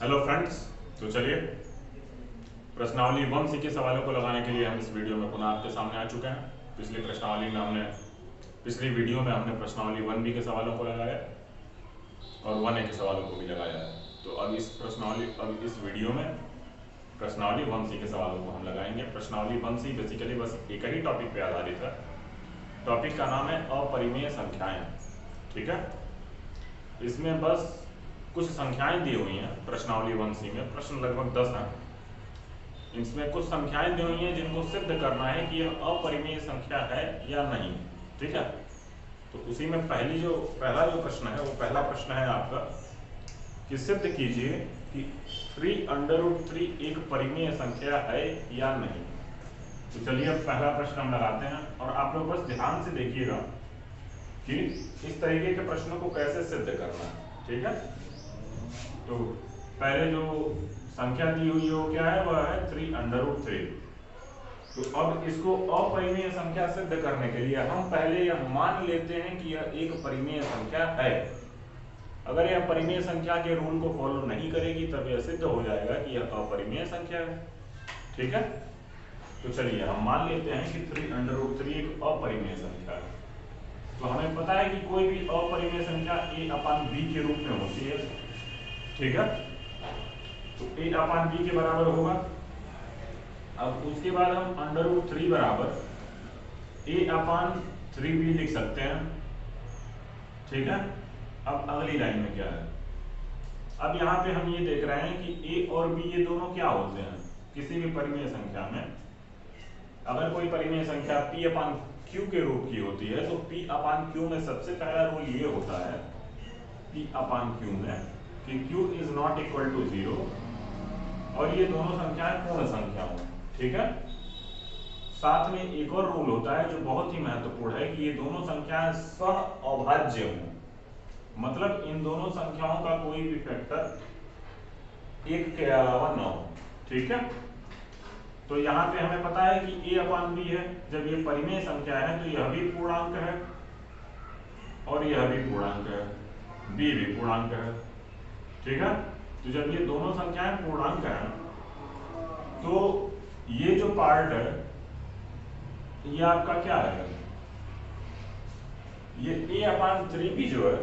Hello friends. तो चलिए प्रश्नावली 1C के सवालों को लगाने के लिए हम इस वीडियो में पुनः आपके सामने आ चुके हैं। पिछली वीडियो में हमने प्रश्नावली 1B के सवालों को लगाया और 1A के सवालों को भी लगाया है। तो अब इस वीडियो में प्रश्नावली 1C के सवालों को हम लगाएंगे। प्रश्नावली 1C बेसिकली बस एक ही टॉपिक पे आधारित है। टॉपिक का नाम है अपरिमेय संख्याएं। ठीक है, इसमें बस कुछ संख्याएं दी हुई हैं। प्रश्नावली 1C में प्रश्न लगभग 10 हैं। इसमें कुछ संख्याएं दी हुई हैं जिनको सिद्ध करना है कि यह अपरिमेय संख्या है या नहीं। ठीक है, तो उसी में पहला जो प्रश्न है वो पहला प्रश्न है आपका कि सिद्ध कीजिए कि 3√3 एक परिमेय संख्या है या नहीं। तो चलिए अब पहला प्रश्न हम लगाते हैं और आप लोग बस ध्यान से देखिएगा कि इस तरीके के प्रश्नों को कैसे सिद्ध करना है। ठीक है, तो पहले जो संख्या दी हुई है वो क्या है, वह है 3√3। तो अब इसको अपरिमेय संख्या सिद्ध करने के लिए हम पहले यह मान लेते हैं कि यह एक परिमेय संख्या है। अगर यह परिमेय संख्या के रूल को फॉलो नहीं करेगी तब यह सिद्ध हो जाएगा कि यह अपरिमेय संख्या है। ठीक है, तो चलिए हम मान लेते हैं कि 3√3 एक अपरिमेय संख्या है। तो हमें पता है कि कोई भी अपरिमेय संख्या a/b के रूप में होती है। ठीक है, तो a/b के बराबर होगा। अब उसके बाद हम √3 बराबर a/3b लिख सकते हैं। ठीक है, अब अगली लाइन में क्या है, अब यहाँ पे हम ये देख रहे हैं कि a और b ये दोनों क्या होते हैं किसी भी परिमेय संख्या में। अगर कोई परिमेय संख्या p/q के रूप की होती है तो p/q में सबसे पहला रूल ये होता है p/q में कि q is not equal to 0 और ये दोनों संख्याएं पूर्ण संख्या हों। ठीक है, साथ में एक और रूल होता है जो बहुत ही महत्वपूर्ण है कि ये दोनों संख्याएं सह अभाज्य हों। मतलब इन दोनों संख्याओं का कोई भी फैक्टर एक के अलावा न हो। ठीक है, तो यहाँ पे हमें पता है कि a/b है। जब ये परिमेय संख्या है तो यह भी पूर्णांक है और यह भी पूर्णांक है, b भी पूर्णांक है। ठीक है, तो जब ये दोनों संख्याएं पूर्णांक हैं तो ये जो पार्ट है ये आपका क्या है, ये a/3 भी जो है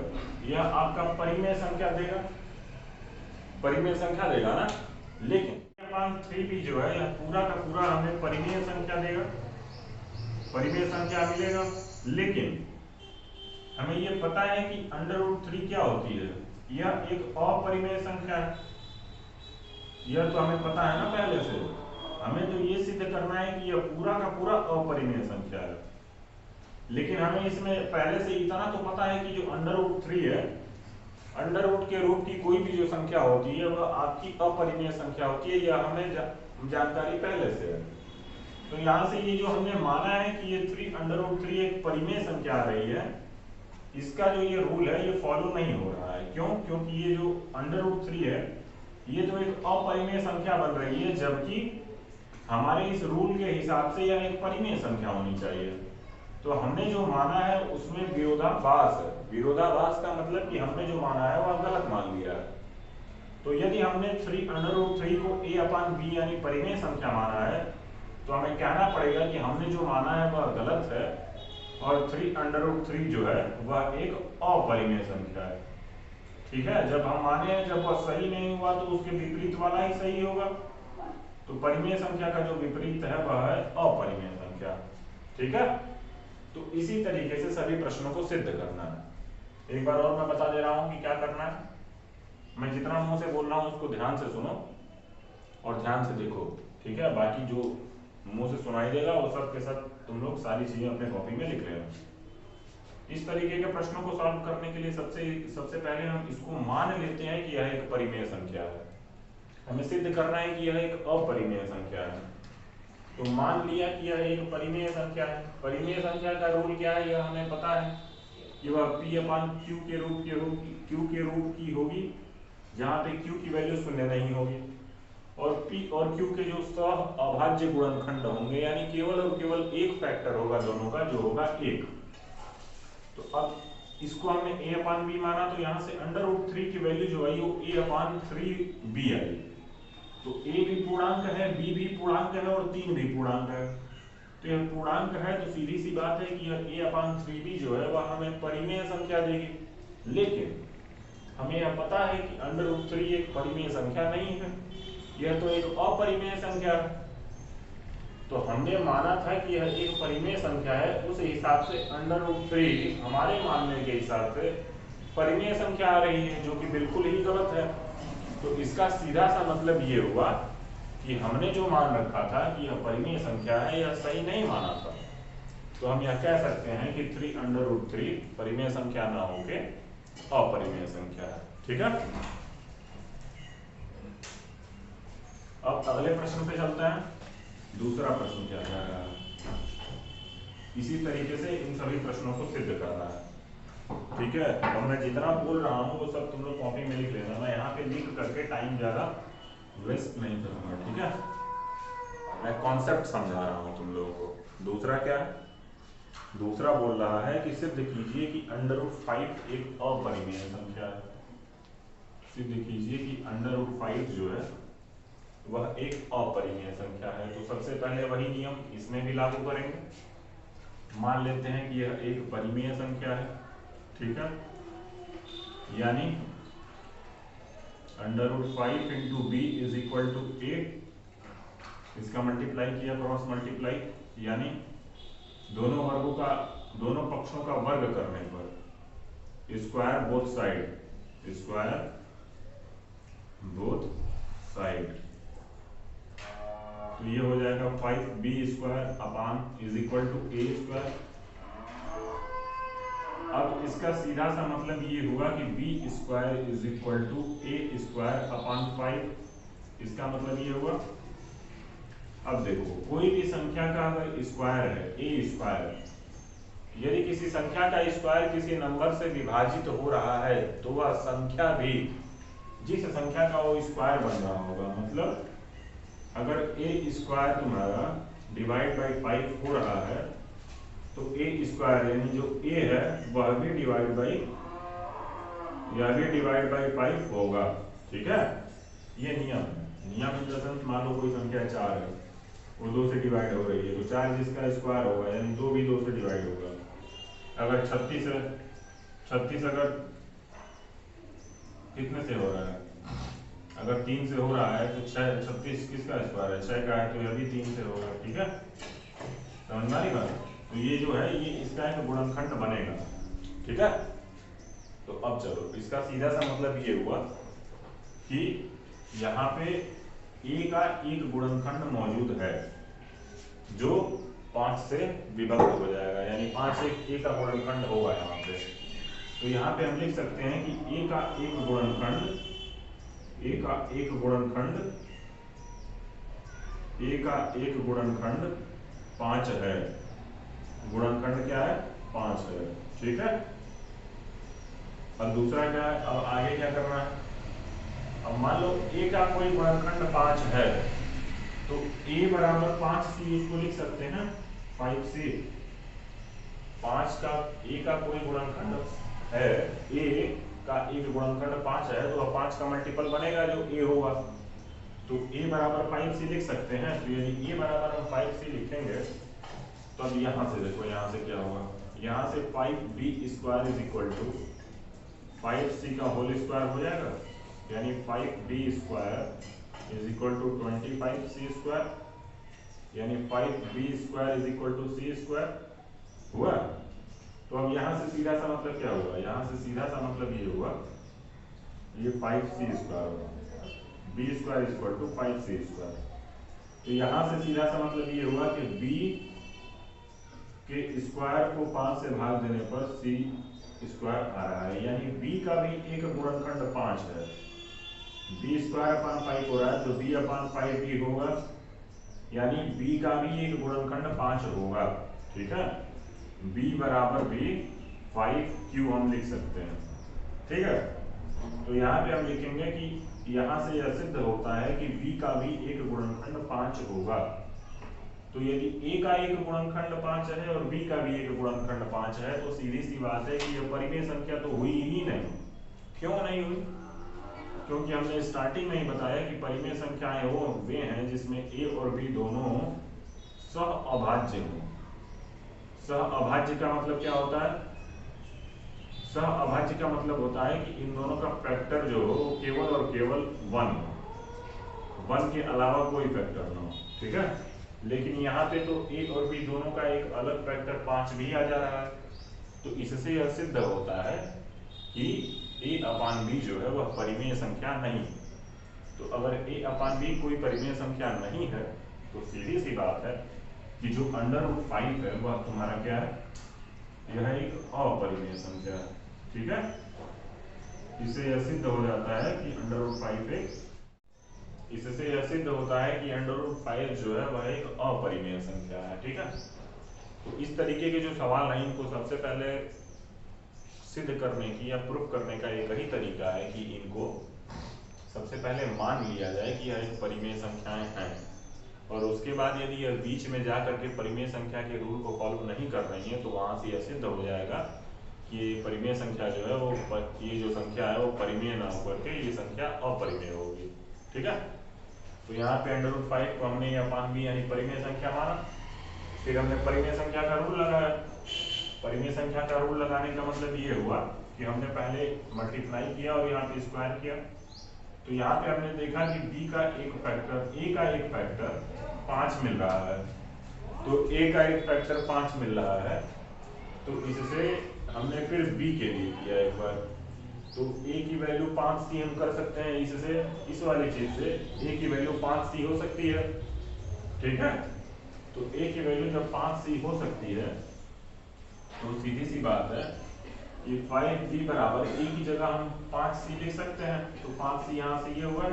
यह आपका परिमेय संख्या देगा, परिमेय संख्या देगा ना। लेकिन a/3 भी जो है यह पूरा का पूरा हमें परिमेय संख्या देगा, परिमेय संख्या मिलेगा। लेकिन हमें ये पता है कि √3 क्या होती है, यह एक अपरिमेय संख्या है। यह तो हमें पता है ना पहले से। हमें तो ये सिद्ध करना है कि यह पूरा का पूरा अपरिमेय संख्या है। लेकिन हमें इसमें पहले से इतना तो पता है कि जो √3 है, अंडर के रूट की कोई भी जो संख्या होती है वह आपकी अपरिमेय संख्या होती है। यह हमें जानकारी पहले से है। तो यहाँ से ये जो हमने माना है कि ये 3√3 एक परिमेय संख्या आ रही है, इसका जो ये रूल है ये फॉलो नहीं हो रहा है। क्यों? क्योंकि ये जो √3 है ये तो एक अपरिमेय संख्या बन रही है, जबकि हमारे इस रूल के हिसाब से यह एक परिमेय संख्या होनी चाहिए। तो हमने जो माना है उसमें विरोधाभास है। विरोधाभास का मतलब कि हमने जो माना है वह गलत मान लिया है। तो यदि हमने 3√3 को a/b यानी परिमेय संख्या माना है तो हमें कहना पड़ेगा कि हमने जो माना है वह गलत है और 3√3 जो है वह एक अपरिमेय संख्या है। ठीक है, जब हम माने हैं जब वह सही नहीं हुआ तो उसके विपरीत वाला ही सही होगा। तो परिमेय संख्या का जो विपरीत है वह है अपरिमेय संख्या। ठीक है, तो इसी तरीके से सभी प्रश्नों को सिद्ध करना है। एक बार और मैं बता दे रहा हूं कि क्या करना है। मैं जितना मुंह से बोल रहा हूं उसको ध्यान से सुनो और ध्यान से देखो। ठीक है, बाकी जो मुंह से सुनाई देगा वो सब के सब तुम लोग सारी चीजें अपने कॉपी में लिख लेना। इस तरीके के प्रश्नों को सॉल्व करने के लिए सबसे पहले हम इसको मान लेते हैं कि यह एक परिमेय संख्या है। हमें सिद्ध करना है कि यह एक अपरिमेय संख्या है। तो मान लिया कि यह एक परिमेय संख्या है। परिमेय संख्या का रूल क्या है यह हमें पता है कि वह p/q के रूप की होगी, जहां पे q की वैल्यू शून्य नहीं होगी और p और q के जो सह अभाज्य गुणनखंड होंगे यानी केवल और केवल एक फैक्टर होगा दोनों का, जो होगा 1। तो अब इसको हमने a अपान बी माना, तो यहाँ से √3 की वैल्यू जो आई वो a अपान 3b आई। तो a भी पूर्णांक है, b भी पूर्णांक है और 3 भी पूर्णांक है। तो यह पूर्णांक है तो सीधी सी बात है कि यह a अपान 3b जो है वह हमें परिमेय संख्या देगी। लेकिन हमें यह पता है कि √3 एक परिमेय संख्या नहीं है, यह तो एक अपरिमेय संख्या है। तो हमने माना था कि यह एक परिमेय संख्या है, उस हिसाब से √3 हमारे मानने के हिसाब से परिमेय संख्या आ रही है, जो कि बिल्कुल ही गलत है। तो इसका सीधा सा मतलब ये हुआ कि हमने जो मान रखा था कि यह परिमेय संख्या है, यह सही नहीं माना था। तो हम यह कह सकते हैं कि 3√3 परिमेय संख्या ना होके अपरिमेय संख्या है। ठीक है, अब अगले प्रश्न पे चलते हैं। दूसरा प्रश्न क्या कह रहा है, इसी तरीके से इन सभी प्रश्नों को सिद्ध करना है। ठीक है, अब मैं जितना बोल रहा हूँ वो सब तुम लोग कॉपी में लिख लेना, मैं यहाँ पे लिख करके टाइम ज्यादा वेस्ट नहीं करूंगा। ठीक है, मैं कॉन्सेप्ट समझा रहा हूँ तुम लोगों को। दूसरा क्या है, दूसरा बोल रहा है कि सिद्ध कीजिए कि √5 एक अपरिमेय संख्या है। सिद्ध कीजिए कि √5 जो है वह एक अपरिमेय संख्या है। तो सबसे पहले वही नियम इसमें भी लागू करेंगे। मान लेते हैं कि यह एक परिमेय संख्या है। ठीक है, यानी √5 into B is equal to 8। इसका मल्टीप्लाई किया, क्रॉस मल्टीप्लाई, यानी दोनों वर्गों का, दोनों पक्षों का वर्ग करने पर square both side, square both side, तो ये हो जाएगा 5b square upon is equal to a square. अब इसका सीधा सा मतलब ये हुआ कि b square is equal to a square upon 5। इसका मतलब ये हुआ। अब देखो, कोई भी संख्या का अगर स्क्वायर है, a स्क्वायर, यदि किसी संख्या का स्क्वायर किसी नंबर से विभाजित हो रहा है तो वह संख्या भी जिस संख्या का वो स्क्वायर बन रहा होगा, मतलब अगर a स्क्वायर तुम्हारा डिवाइड बाई 5 हो रहा है तो a स्क्वायर यानी जो a है वह भी डिवाइड बाई, यह भी डिवाइड बाई 5 होगा। ठीक है, ये नियम है। नियम इन द सेंस, मान लो कोई संख्या 4 है, वो 2 से डिवाइड हो रही है, तो 4 जिसका स्क्वायर होगा यानी 2 भी 2 से डिवाइड होगा। अगर 36 है, 36 अगर कितने से हो रहा है, अगर 3 से हो रहा है तो 36 किसका स्क्वायर है, 6 का है, तो यह भी 3 से होगा। ठीक है, समझ में आ रही बात। तो ये जो है ये इसका एक गुणनखंड बनेगा। ठीक है, तो अब चलो, इसका सीधा सा मतलब ये हुआ कि यहाँ पे a का एक गुणनखंड मौजूद है जो 5 से विभक्त हो जाएगा, यानी 5 एक a का गुणनखंड होगा यहाँ पे। तो यहाँ पे हम लिख सकते हैं कि a का एक गुणनखंड, a का एक गुणनखंड, a का एक गुणनखंड 5 है। गुणनखंड क्या है, 5 है। ठीक है, अब दूसरा क्या है, अब आगे क्या करना है। अब मान लो a का कोई गुणनखंड 5 है तो a बराबर 5c, इसको लिख सकते हैं 5c। 5 का a का कोई गुणनखंड है, a का एक गुणनखंड 5 है, तो अब 5 का मल्टीपल बनेगा जो a होगा, तो a बराबर 5c लिख सकते हैं। तो यदि a बराबर हम 5c लिखेंगे तो अब यहाँ से देखो, यहाँ से क्या होगा, यहाँ से 5b square is equal to 5c का होल स्क्वायर हो जाएगा, यानी 5b square is equal to 25c square, यानी 5b square is equal to c square हुआ। तो अब यहाँ से सीधा सा मतलब क्या हुआ, यहाँ से सीधा सा मतलब ये हुआ, ये 5c स्क्वायर होगा, b square is equal to 5c square. तो यहाँ से सीधा सा मतलब ये हुआ कि b के स्क्वायर को 5 से भाग देने पर c स्क्वायर आ रहा है, यानी b का भी एक गुणनखंड 5 है। b स्क्वायर अपान 5 हो रहा है तो b अपान 5 भी होगा, यानी b का भी एक गुणनखंड 5 होगा। ठीक है, b बराबर भी 5q हम लिख सकते हैं। ठीक है, तो यहाँ पे हम लिखेंगे कि यहाँ से यह सिद्ध होता है कि b का भी एक गुणनखंड 5 होगा। तो यदि a का एक गुणनखंड 5 है और b का भी एक गुणनखंड 5 है तो सीधी सी बात है कि यह परिमेय संख्या तो हुई ही नहीं। क्यों नहीं हुई? क्योंकि हमने स्टार्टिंग में ही बताया कि परिमेय संख्याएं वो वे हैं जिसमें a और b दोनों सह अभाज्य हो। सह अभाज्य का मतलब क्या होता है? सह अभाज्य का मतलब होता है कि इन दोनों का फैक्टर जो हो वो केवल और केवल 1 हो, 1 के अलावा कोई फैक्टर ना हो। ठीक है, लेकिन यहाँ पे तो a और b दोनों का एक अलग फैक्टर 5 भी आ जा रहा है। तो इससे यह सिद्ध होता है कि a अपान b जो है वह परिमेय संख्या नहीं। तो अगर a अपान b कोई परिमेय संख्या नहीं है तो सीधी सी बात है कि जो √5 है वह तुम्हारा क्या है? यह एक अपरिमेय संख्या है। ठीक है, इससे यह सिद्ध हो जाता है कि √5 एक, इससे यह सिद्ध होता है कि √5 जो है वह एक अपरिमेय संख्या है। ठीक है, तो इस तरीके के जो सवाल हैं इनको सबसे पहले सिद्ध करने की या प्रूफ करने का एक ही तरीका है कि इनको सबसे पहले मान लिया जाए कि यह एक परिमेय संख्याएं हैं, और उसके बाद यदि यह बीच में जा करके परिमेय संख्या के रूल को फॉलो नहीं कर रही है तो वहां से यह सिद्ध हो जाएगा कि ये परिमेय संख्या जो है वो ये जो संख्या है वो परिमेय ना होकर के ये संख्या अपरिमेय होगी। ठीक है, तो यहाँ पे √5 को हमने अपान b यानी परिमेय संख्या माना। फिर हमने परिमेय संख्या का रूल लगाया। परिमेय संख्या का रूल लगाने का मतलब ये हुआ कि हमने पहले मल्टीप्लाई किया और यहाँ पे स्क्वायर किया। तो यहाँ पे हमने देखा कि b का एक फैक्टर, a का एक फैक्टर 5 मिल रहा है, तो a का एक फैक्टर 5 मिल रहा है, तो इससे हमने फिर b के लिए किया एक बार। तो a की वैल्यू 5c हम कर सकते हैं, इससे इस वाली चीज से a की वैल्यू 5c हो सकती है। ठीक है, तो a की वैल्यू जब 5c हो सकती है तो सीधी सी बात है कि 5b बराबर a की जगह हम 5c लिख सकते हैं। तो 5c यहाँ से ये हुआ,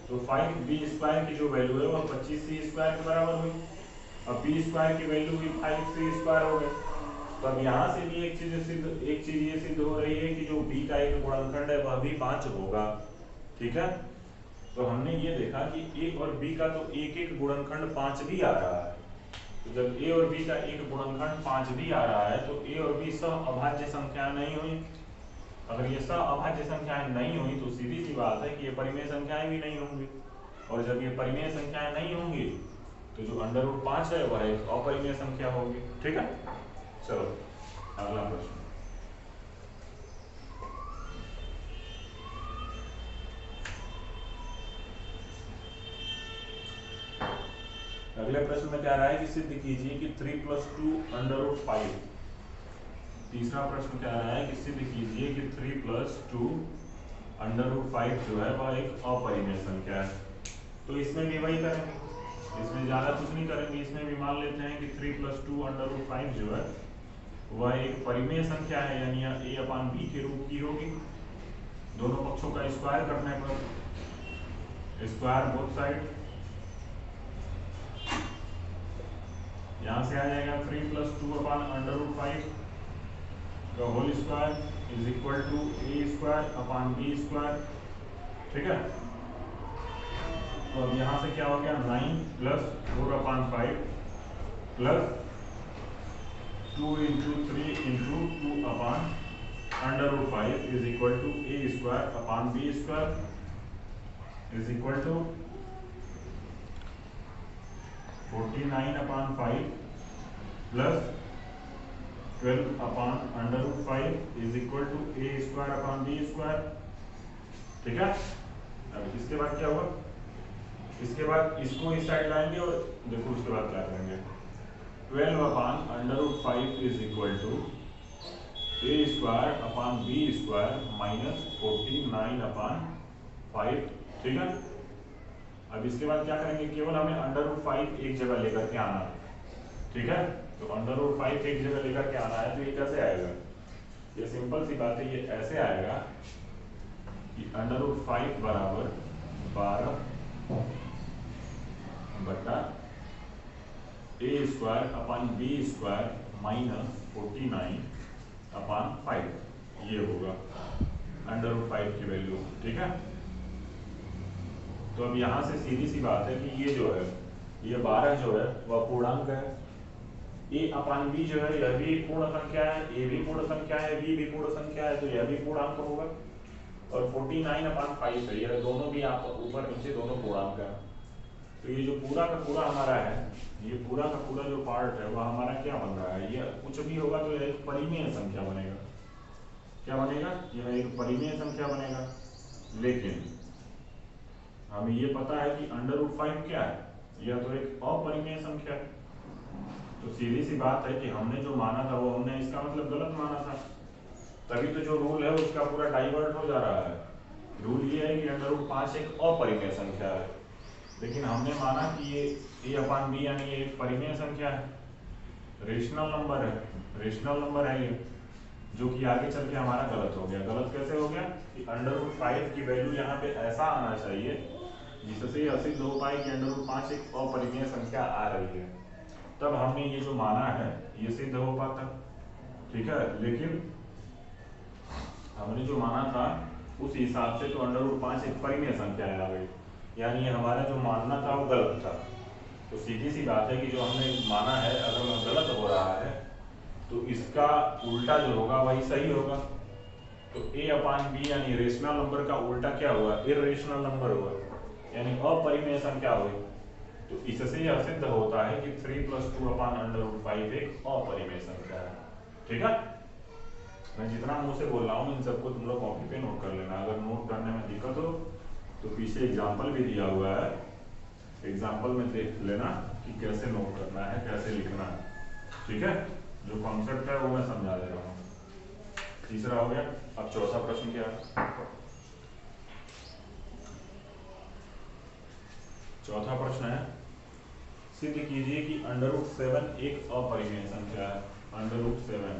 तो 5b स्क्वायर की जो वैल्यू है वो 25c स्क्वायर के बराबर हुई। अब b स्क्वायर की वैल्यू भी 5c स्क्वायर हो गए। तो अब यहाँ से भी एक चीज ये सिद्ध हो रही है कि जो b का एक गुणनखंड है वह भी 5 होगा। ठीक है, तो हमने ये देखा कि a और b का तो एक एक गुणनखंड 5 भी आ रहा है। तो जब a और b का एक गुणनखंड 5 भी आ रहा है तो a और b सह अभाज्य संख्या नहीं हुई। अगर ये सह अभाज्य संख्याएं नहीं हुई तो सीधी सी बात है कि ये परिमेय संख्याएं भी नहीं होंगी, और जब ये परिमेय संख्याएं नहीं होंगी तो जो √5 है वह एक अपरिमेय संख्या होगी। ठीक है, चलो अगला प्रश्न। अगले प्रश्न में क्या रहा है कि सिद्ध कीजिए कि 3 + 2 √5। तीसरा प्रश्न क्या रहा है कि सिद्ध कीजिए कि 3 + 2 √5 जो है वह एक अपरिमेय संख्या है। तो इसमें भी वही करेंगे, इसमें ज़्यादा कुछ नहीं करेंगे। इसमें भी मान लेते हैं कि 3 + 2 √5 जो है वह एक परिमेय संख्या है, यानी a अपान b के रूप की होगी। दोनों पक्षों का स्क्वायर करने पर स्क्वायर बोथ साइड, यहाँ से आ जाएगा 3 + 2 अपान √5 का whole square is equal to a square upon b square. ठीक है, तो अब यहाँ से क्या हो गया 9 + 4 upon 5 plus 2 × 3 × 2 upon √5 is equal to a square upon b square is equal to 49 upon 5 plus 12 upon √5 is equal to a square upon b square. ठीक है, अब इसके बाद क्या होगा, इसके बाद इसको इस साइड लाएंगे और देखो उसके बाद क्या करेंगे। 12 upon √5 is equal to a square upon b square minus 49 upon 5। ठीक है, अब इसके बाद क्या करेंगे, केवल हमें √5 एक जगह लेकर के आना है। ठीक है, तो √5 एक जगह लेकर के आना है, तो ये कैसे आएगा, ये सिंपल सी बात है, ये ऐसे आएगा कि √5 बराबर 12 बटा a square upon b square minus 49 upon 5, ये होगा √5 की वैल्यू। ठीक है, तो अब यहाँ से सीधी सी बात है कि ये जो है ये 12 जो है वह पूर्णांक है। ए अपान बी जो है यह भी एक पूर्ण संख्या है, ए भी पूर्ण संख्या है, बी भी पूर्ण संख्या है, तो यह भी पूर्णांक होगा। और 49 अपान 5 है, यह दोनों भी आप ऊपर नीचे दोनों पूर्णांक है। तो ये जो पूरा का पूरा हमारा है, ये पूरा का पूरा जो पार्ट है वह हमारा क्या बन रहा है, ये कुछ भी होगा तो यह एक परिमेय संख्या बनेगा। क्या बनेगा, यह एक परिमेय संख्या बनेगा। लेकिन हमें ये पता है कि √5 क्या है, यह तो एक अपरिमेय संख्या है। तो सीधी सी बात है कि हमने जो माना था वो हमने इसका मतलब गलत माना था, तभी तो जो रूल है उसका पूरा डाइवर्ट हो जा रहा है। रूल ये है कि √5 एक अपरिमेय संख्या है, लेकिन हमने माना कि ये ए अपान बी यानी ये एक परिमेय संख्या है, रेशनल नंबर है, रेशनल नंबर है ये, जो कि आगे चल के हमारा गलत हो गया। गलत कैसे हो गया कि √5 की वैल्यू यहाँ पे ऐसा आना चाहिए जिससे यह सिद्ध हो पाए कि √5 एक अपरिमेय संख्या आ रही है, तब हमने ये जो माना है ये सिद्ध हो पाता। ठीक है, लेकिन हमने जो माना था उस हिसाब से तो √5 एक परिमेय संख्या आ गई, यानी हमारा जो मानना था वो गलत था। तो सीधी सी बात है कि जो हमने माना है अगर वह गलत हो रहा है तो इसका उल्टा जो होगा वही सही होगा। तो ए अपान बी यानी रेशनल नंबर का उल्टा क्या हुआ, इर्रेशनल नंबर हुआ, यानी अपरिमेय संख्या हुई। तो इससे यह सिद्ध होता है कि 3 + 2 अपान √5 एक अपरिमेय संख्या है। ठीक है, मैं जितना मुंह से बोल रहा हूँ इन सबको तुम लोग कॉपी पे नोट कर लेना। अगर नोट करने में दिक्कत हो तो पीछे एग्जाम्पल भी दिया हुआ है, एग्जाम्पल में देख लेना कि कैसे नोट करना है, कैसे लिखना है। ठीक है, जो कॉन्सेप्ट है वो मैं समझा दे रहा हूँ। तीसरा हो गया। अब चौथा प्रश्न क्या है, चौथा प्रश्न है सिद्ध कीजिए कि √7 एक अपरिमेय संख्या है। √7,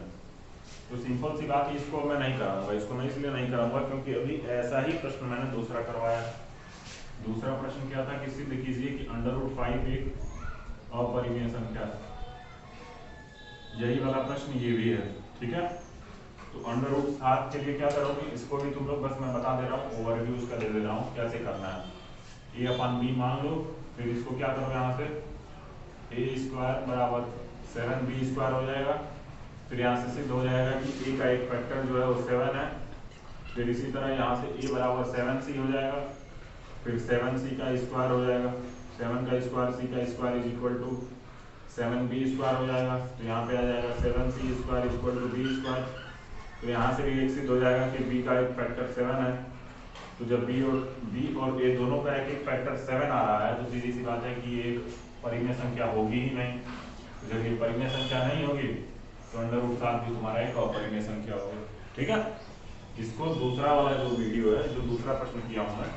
तो सिंपल सी बात है, इसको मैं नहीं कराऊंगा, इसको मैं इसलिए नहीं कराऊंगा क्योंकि अभी ऐसा ही प्रश्न मैंने दूसरा करवाया। दूसरा प्रश्न क्या था कि सिद्ध कीजिए कि √5 एक अपरिमेय संख्या है। यही वाला प्रश्न ये भी है। ठीक है, तो √7 के लिए क्या करोगे, इसको भी तुम लोग बस मैं बता दे रहा हूँ, ओवरव्यू उसका दे दे रहा हूँ कैसे करना है। ए अपान बी मान लो, फिर इसको क्या करो यहाँ से a² बराबर 7b² हो जाएगा। फिर यहाँ से सिद्ध हो जाएगा कि a का एक फैक्टर जो है वो 7 है। फिर इसी तरह यहाँ से a बराबर 7c हो जाएगा, फिर 7c का स्क्वायर हो जाएगा, 7 का स्क्वायर c का स्क्वायर = 7b² हो जाएगा। तो यहाँ पे आ जाएगा 7c² = b²। तो यहाँ से भी एक सिद्ध हो जाएगा कि b का एक फैक्टर 7 है। तो जब b और a दोनों का एक एक फैक्टर 7 आ रहा है तो सीधी सी बात है कि ये एक परिमेय संख्या होगी ही नहीं। तो जब ये परिमेय संख्या नहीं होगी तो √7 भी तुम्हारा एक अपरिमेय संख्या होगी। ठीक है, इसको दूसरा वाला जो वीडियो है, जो दूसरा प्रश्न किया हूँ मैं,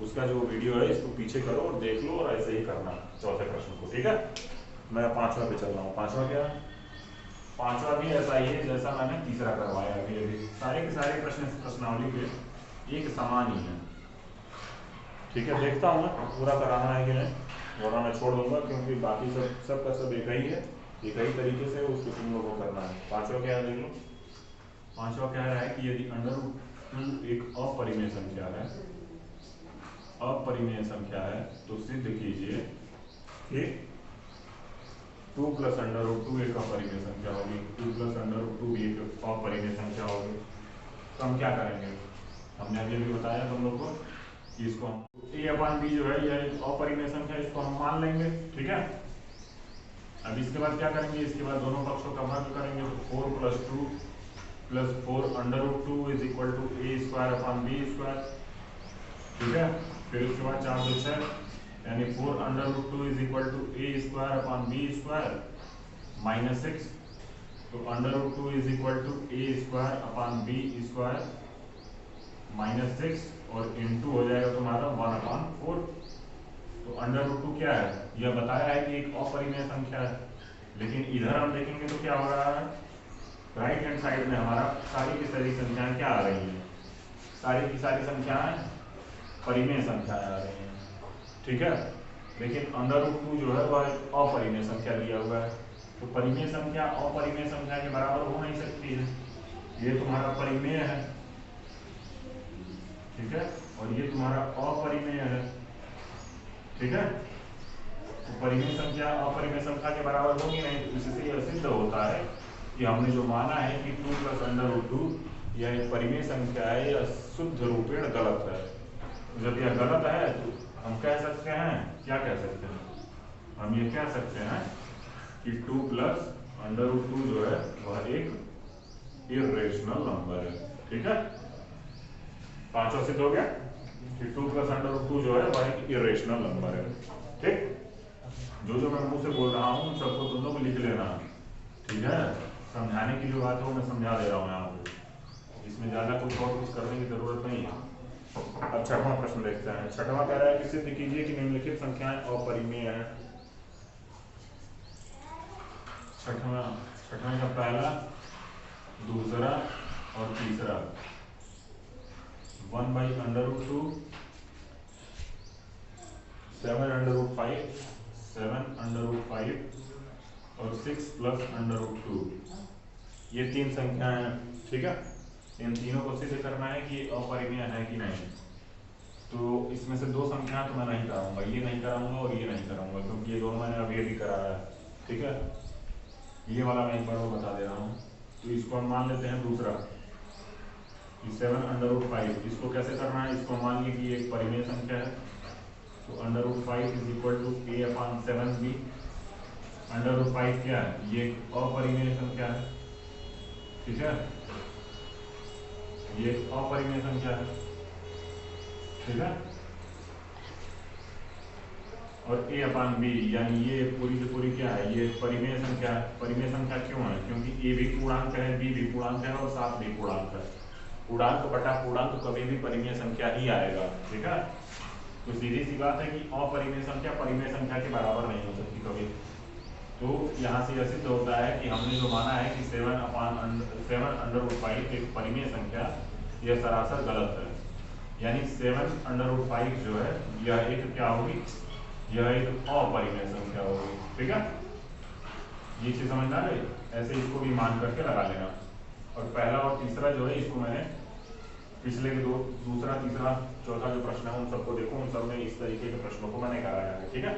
उसका जो वीडियो है इसको पीछे करो और देख लो और ऐसे ही करना चौथे प्रश्न को। ठीक है, मैं पांचवा पे चल रहा हूँ। पांचवा क्या है, पांचवा भी ऐसा ही है जैसा मैंने तीसरा करवाया अभी। सारे के सारे प्रश्न प्रश्नावली के एक समान ही है। ठीक है, देखता हूँ मैं पूरा कराना है कि नहीं, वरना मैं छोड़ दूंगा क्योंकि बाकी सब का सब एक ही है, एक ही तरीके से उसको तुम लोगों को करना है। पांचवा क्या है देख लो। पांचवा कह रहा है कि यदि √2 एक अपरिमेय संख्या है, अपरिमेय संख्या है तो सिद्ध कीजिए कि 2 + √2 एक अपरिमेय संख्या होगी। 2 + √2 भी एक अपरिमेय संख्या होगी। तो हम क्या करेंगे, हमने अभी भी बताया तुम लोग को कि इसको हम a अपान b जो है यह एक अपरिमेय संख्या, इसको हम मान लेंगे। ठीक है, अब इसके बाद क्या करेंगे, इसके बाद दोनों पक्षों का वर्ग करेंगे। तो 4 + 2 + 4 √2 = a² अपान b²। ठीक है, फिर उसके बाद 4 × 2 = 6, यानी 4 √2 = a² अपान b² -6। तो √2 = a² अपान b² -6 और इनटू हो जाएगा तुम्हारा 1/4। तो √2 क्या है, यह बताया है कि एक अपरिमेय संख्या है, लेकिन इधर हम देखेंगे तो क्या हो रहा है, राइट हैंड साइड में हमारा सारी की सारी संख्याएं क्या आ रही हैं, सारी की सारी संख्याएं परिमेय संख्याएं आ रही हैं। ठीक है, लेकिन √2 जो है वह एक अपरिमेय संख्या दिया हुआ है। तो परिमेय संख्या अपरिमेय संख्या के बराबर हो नहीं सकती है, ये तुम्हारा परिमेय है। ठीक है, और ये तुम्हारा अपरिमेय है। ठीक है, तो परिमेय संख्या अपरिमेय संख्या के बराबर होगी नहीं, तो इससे यह सिद्ध होता है कि हमने जो माना है कि 2 + √2 यह एक परिमेय संख्या है, यह शुद्ध रूपेण गलत है। जब यह गलत है तो हम कह सकते हैं, क्या कह सकते हैं, हम ये कह सकते हैं कि 2 + √2 जो है वह एक इर्रेशनल नंबर है। ठीक है, पांचवा सिद्ध हो गया कि 2 + √2 जो है वह एक इर्रेशनल नंबर है। ठीक, जो मैं मुंह से बोल रहा हूँ सबको तुम लोग लिख लेना। ठीक है, समझाने की जो बात है वो मैं समझा दे रहा हूँ यहाँ पे, इसमें ज्यादा कुछ और कुछ करने की जरूरत नहीं है। अब छठवां प्रश्न देखते हैं। छठवां कह रहा है कि सिद्ध कीजिए कि निम्नलिखित संख्याएं अपरिमेय हैं। छठवां का पहला, दूसरा और तीसरा 1/√2, 7/5, 7/5 और 6 + √2, ये तीन संख्याएं हैं। ठीक है, इन तीनों को सिद्ध करना है कि अपरिमेय है कि नहीं। तो इसमें से दो संख्या तो मैं नहीं कराऊंगा, ये नहीं कराऊंगा और ये नहीं कराऊंगा, क्योंकि ये दोनों मैंने अभी कराया है। ठीक है, ये वाला मैं एक बार और बता दे रहा हूँ। तो इसको हम मान लेते हैं दूसरा कि 7/5, इसको कैसे करना है, इसको मान लीजिए कि एक परिमेय संख्या है, तो √5 = a/7b। √5 क्या है, ये एक अपरिमेय संख्या है। ठीक है, ये एक अपरिमेय संख्या है। ठीक है, और a/b यानी ये पूरी की पूरी क्या है, ये परिमेय संख्या है। परिमेय संख्या क्यों है, क्योंकि a भी पूर्णांक है, b भी पूर्णांक है और 7 भी पूर्णांक है। पूर्णांक बटा पूर्णांक कभी भी परिमेय संख्या ही आएगा। ठीक है, तो सीधी सी बात है कि अपरिमेय संख्या परिमेय संख्या के बराबर नहीं हो सकती कभी। तो यहाँ से यह सिद्ध होता है कि हमने जो माना है कि 7/5 एक परिमेय संख्या, यह सरासर गलत है। यानी 7/5 जो है यह एक क्या होगी, यह एक अपरिमेय संख्या होगी। ठीक है, ये चीज समझ में आ गई। ऐसे इसको भी मान करके लगा लेना। और पहला और तीसरा जो है इसको मैंने पिछले के दो, दूसरा तीसरा चौथा जो प्रश्न है उन सबको देखो, उन सब में इस तरीके के प्रश्नों को मैंने कराया है। ठीक है,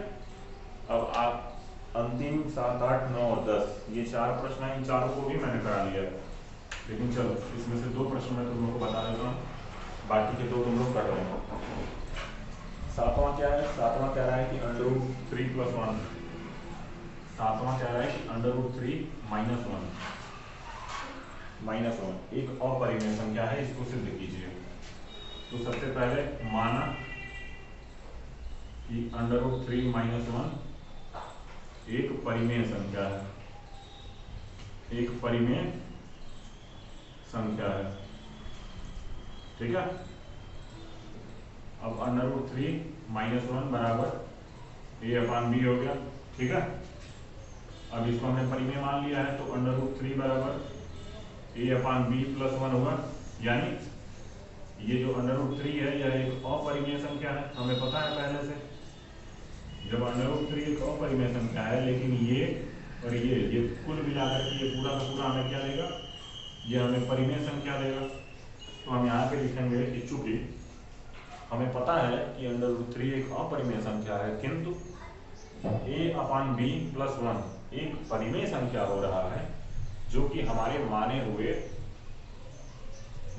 अब आप अंतिम 7, 8, 9 और 10 ये चार प्रश्न है, इन चारों को भी मैंने करा लिया है। लेकिन चलो इसमें से दो प्रश्न मैं तुम लोग को बता देता हूँ, बाकी के दो तुम लोग कर लेना। सातवां क्या है, सातवां कह रहा है कि √3 + 1। सातवां कह रहा है कि √3 - 1 एक अपरिमेय संख्या है, इसको सिद्ध कीजिए। तो सबसे पहले माना कि √3 - 1 एक परिमेय संख्या है, एक परिमेय संख्या है। ठीक है, अब √3 - 1 बराबर a/b हो गया। ठीक है, अब इसको हमने परिमेय मान लिया है, तो √3 बराबर a/b + 1 होगा। यानी ये जो √3 है यह एक अपरिमेय संख्या है, हमें पता है पहले से। जब √3 एक अपरिमेय संख्या है, लेकिन ये और ये कुल मिलाकर के ये पूरा का पूरा हमें क्या देगा, ये हमें परिमेय संख्या देगा। तो हम यहाँ पे लिखेंगे कि चूंकि हमें पता है कि √3 एक अपरिमेय संख्या है, किंतु a/b + 1 एक परिमेय संख्या हो रहा है, जो कि हमारे माने हुए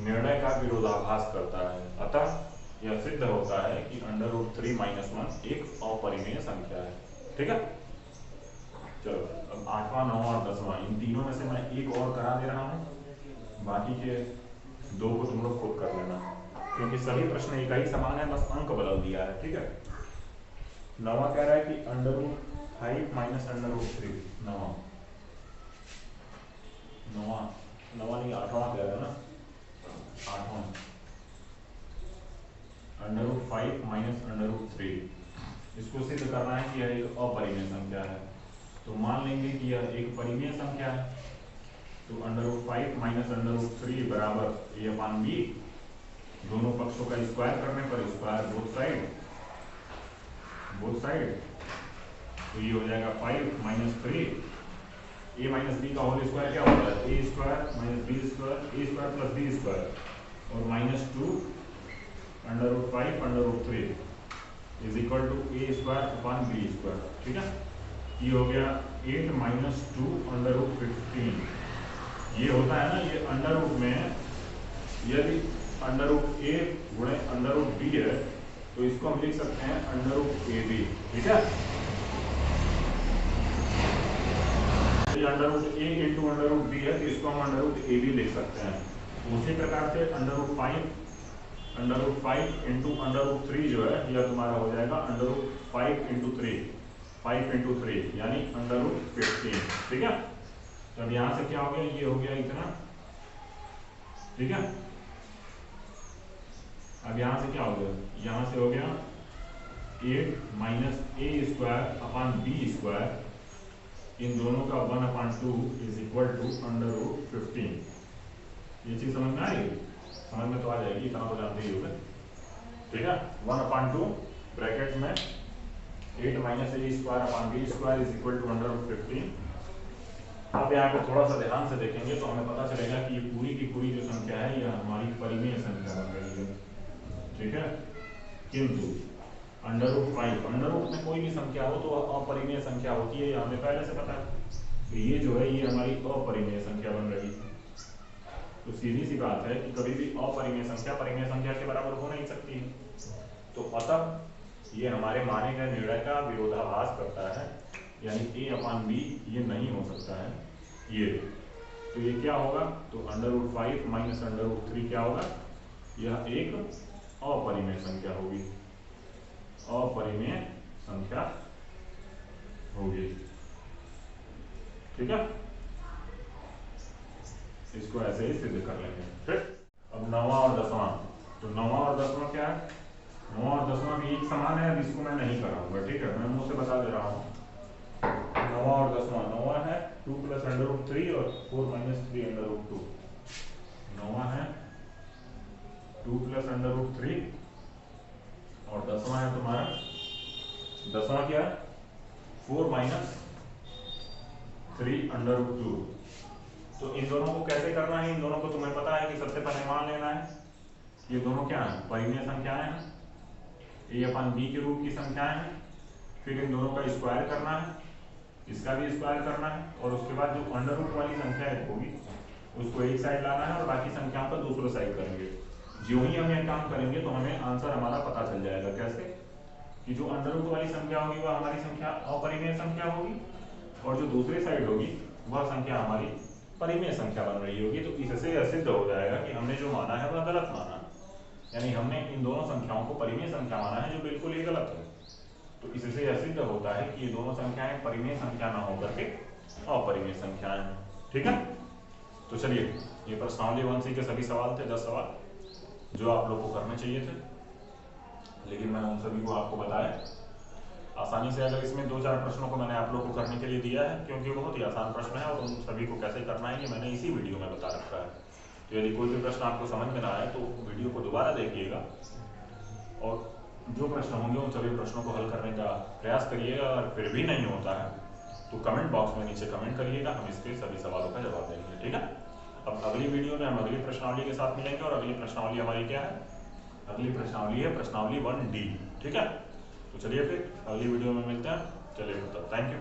निर्णय का विरोधाभास करता है। अतः यह सिद्ध होता है कि √3 - 1 एक अपरिमेय संख्या है। ठीक है, चलो अब 8वां, 9वां और 10वां इन तीनों में से मैं एक और करा दे रहा हूँ, बाकी के दो को तुम लोग खुद कर लेना, क्योंकि सभी प्रश्न एक ही समान है, बस अंक बदल दिया है। ठीक है, 9वां कह रहा है कि √5 - √3। नवा नहीं 8वां कह रहा है ना, 8वां √5 - √3 इसको सिद्ध करना है कि यह एक अपरिमेय संख्या है। तो मान लेंगे कि यह एक परिमेय संख्या है, तो √5 - √3 बराबर a/b, दोनों पक्षों का स्क्वायर करने पर स्क्वायर बोथ साइड, तो ये हो जाएगा 5 - 3 a - b का होल स्क्वायर क्या होता है, a² - b² a² + b² और -2 √5 √3 is equal to A square upon B square. ठीक है, ये हो गया 8 माइनस 2 अंडर रूट 15। ये होता है ना, ये अंडर रूट में यदि अंडर रूट ए गुणे अंडर रूट बी है तो इसको हम लिख सकते हैं अंडर रूट ए बी। ठीक है, under root A into under root B है तो इसको हम अंडर रूट ए बी लिख सकते हैं। उसी प्रकार से under root 5 into under root 3 जो है यह तुम्हारा हो जाएगा अंडर रूट 5 इंटू 3 यानी अंडर रूट 15। ठीक है, तो अब यहाँ से क्या हो गया, ये हो गया इतना। ठीक है, अब यहाँ से क्या हो गया, यहाँ से हो गया 8 minus A square upon B square, इन दोनों का 1/2 is equal to under root 15। ये चीज समझ में आ रही है? समझ में तो आ जाएगी, इतना तो जानते ही होंगे। ठीक है, 1/2 ब्रैकेट में 8 minus A square upon B square is equal to under root 15। अब यहाँ पे थोड़ा सा ध्यान से देखेंगे तो हमें पता चलेगा कि ये पूरी की पूरी जो संख्या है यह हमारी परिमेय संख्या बन रही है। ठीक है, किंतु अंडर रूट 5, अंडर रूट में कोई भी संख्या हो तो अपरिमेय संख्या होती है, हमें पहले से पता है। तो ये जो है ये हमारी अपरिमेय संख्या बन रही है। तो सीधी सी बात है कि कभी भी अपरिमेय संख्या परिमेय संख्या के बराबर हो नहीं सकती है। तो अतः ये हमारे माने गए निर्णय का विरोधाभास करता है, यानी a अपॉन बी ये नहीं हो सकता है ये। तो ये क्या होगा, तो under root 5 minus under root 3 क्या होगा, यह एक अपरिमेय संख्या होगी, अपरिमेय संख्या होगी। ठीक है, इसको ऐसे ही सिद्ध कर लेंगे। फिर अब 9वां और 10वां, तो 9वां और 10वां क्या है, 9वां और 10वां भी एक समान है। अब इसको मैं नहीं कराऊंगा, ठीक है, मैं मुंह से बता दे रहा हूँ। 9वां और 10वां, 9वां है 2 प्लस अंडर रूट 3 और 4 माइनस 3 अंडर रूट 2। 9वां है 2 प्लस अंडर रूट 3 और 10वां है तुम्हारा, 10वां क्या है 4 माइनस 3 अंडर रूट 2। तो इन दोनों को कैसे करना है, इन दोनों को तुम्हें पता है कि सबसे पहले मान लेना है ये दोनों क्या है, परिमेय संख्याएं हैं, ए अपन बी के रूप की संख्याएं हैं। फिर इन दोनों का स्क्वायर करना है, इसका भी स्क्वायर करना है, और उसके बाद जो अंडर रूट वाली संख्या होगी उसको एक साइड लाना है और बाकी संख्याओं पर दूसरे साइड करेंगे। जो ही हम यह काम करेंगे तो हमें आंसर हमारा पता चल जाएगा। कैसे कि जो अंडर रूट वाली संख्या होगी वह हमारी संख्या अपरिमेय संख्या होगी, और जो दूसरी साइड होगी वह संख्या हमारी परिमेय संख्या बन रही होगी। तो इससे यह सिद्ध हो जाएगा कि हमने जो माना है वह गलत माना, यानी हमने इन दोनों संख्याओं को परिमेय संख्या माना है जो बिल्कुल ही गलत है। तो इससे यह सिद्ध होता है कि ये दोनों संख्याएं परिमेय संख्या ना होकर के अपरिमेय संख्याएं हैं। ठीक है, तो चलिए ये प्रश्नावली 1C के सभी सवाल थे, 10 सवाल जो आप लोग को करने चाहिए थे, लेकिन मैंने उन सभी को आपको बताया आसानी से। अगर इसमें 2-4 प्रश्नों को मैंने आप लोग को करने के लिए दिया है क्योंकि बहुत ही आसान प्रश्न है और उन सभी को कैसे करना है ये मैंने इसी वीडियो में बता रखा है। तो यदि कोई भी प्रश्न आपको समझ में ना आए तो वीडियो को दोबारा देखिएगा और जो प्रश्न होंगे उन सभी प्रश्नों को हल करने का प्रयास करिएगा। और फिर भी नहीं होता है तो कमेंट बॉक्स में नीचे कमेंट करिएगा, हम इसके सभी सवालों का जवाब देंगे। ठीक है, अब अगली वीडियो में हम अगली प्रश्नावली के साथ मिलेंगे और अगली प्रश्नावली हमारी क्या है, अगली प्रश्नावली है प्रश्नावली 1D। ठीक है, तो चलिए फिर अगली वीडियो में मिलते हैं। चलिए, तब थैंक यू।